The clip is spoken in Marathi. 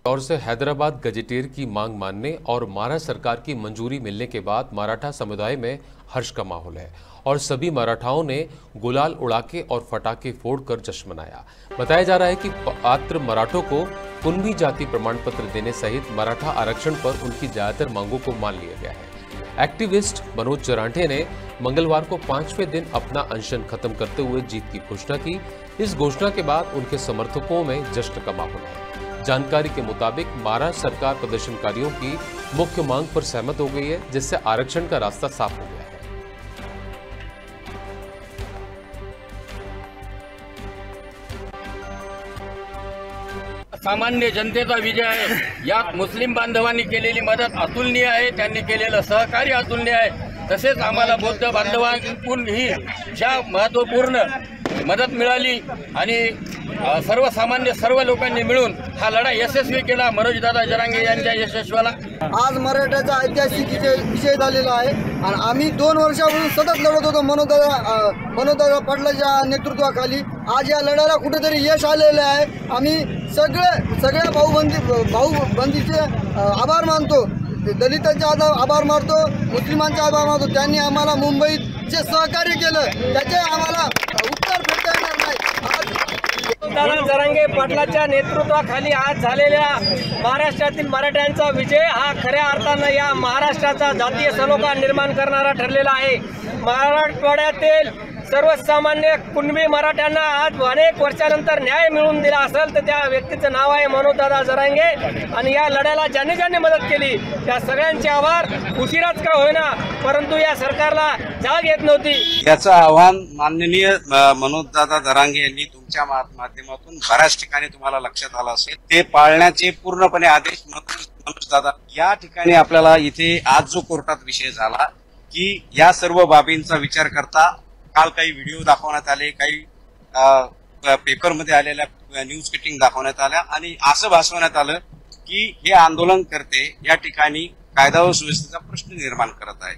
और से हैदराबाद गजेटियर की मांग मानने और महाराष्ट्र सरकार की मंजूरी मिलने के बाद मराठा समुदाय में हर्ष का माहौल है और सभी मराठाओं ने गुलाल उड़ाके और फटाके फोड़कर जश्न मनाया। बताया जा रहा है कि पात्र मराठों को कुणबी जाति प्रमाण पत्र देने सहित मराठा आरक्षण पर उनकी ज्यादातर मांगों को मान लिया गया है। एक्टिविस्ट मनोज चरांठे ने मंगलवार को 5वें दिन अपना अनशन खत्म करते हुए जीत की घोषणा की। इस घोषणा के बाद उनके समर्थकों में जश्न का माहौल है। जानकारी के मुताबिक महाराष्ट्र सरकार प्रदर्शनकारियों की मुख्य मांग पर सहमत हो गई है, जिससे आरक्षण का रास्ता साफ हो गया है। सामान्य जनतेचा विजय आहे। यात मुस्लिम बांधवांनी केलेली मदत अतुलनीय आहे, त्यांनी केलेलं सहकार्य अतुलनीय आहे। तसेच आम्हाला बौद्ध बांधवांकडून ही ज्या महत्त्वपूर्ण मदत मिळाली आणि सर्वसामान्य सर्व लोकांनी मिळून हा लढा यशस्वी केला। मनोजदादा जरांगे यांच्या यशस्वाला आज मराठ्याचा ऐतिहासिक विजय झालेला आहे आणि आम्ही 2 वर्षापासून सतत लढत होतो मनोजदादा पाटलांच्या नेतृत्वाखाली। आज या लढ्याला कुठेतरी यश आलेले आहे। आम्ही सगळ्या भाऊबंदीचे आभार मानतो, दलितांचे आभार मानतो, मुस्लिमांचे आभार मानतो। त्यांनी आम्हाला मुंबईत जे सहकार्य केलं त्याचे आम्हाला उत्तर भेटता येणार नाही। दादा जरांगे पाटलांच्या नेतृत्वाखाली आज झालेल्या महाराष्ट्रातील मराठ्यांचा विजय हा खऱ्या अर्थानं या महाराष्ट्राचा जातीय सलोखा निर्माण करणारा ठरलेला आहे। मराठवाड्यातील सर्वसामान्य कुणबी मराठ्यांना आज अनेक वर्षानंतर न्याय मिळवून दिला असेल तर त्या व्यक्तीचं नाव आहे मनोजदादा जरांगे। आणि या लढ्याला ज्यांनी मदत केली त्या सगळ्यांचे आभार। उशिराच का होईना परंतु या सरकारला जाग येत नव्हती। याचं आव्हान माननीय मनोजदादा जरांगे यांनी तुमच्या माध्यमातून बऱ्याच ठिकाणी तुम्हाला लक्षात आलं असेल, ते पाळण्याचे पूर्णपणे आदेश मनोजदादा या ठिकाणी आपल्याला इथे आज जो कोर्टात विषय झाला की या सर्व बाबींचा विचार करता काल काही व्हिडिओ दाखवण्यात आले, काही पेपरमध्ये आलेल्या न्यूज कटिंग दाखवण्यात आल्या आणि असं भासवण्यात आलं की हे आंदोलन करते या ठिकाणी कायदा व सुव्यवस्थेचा प्रश्न निर्माण करत आहे।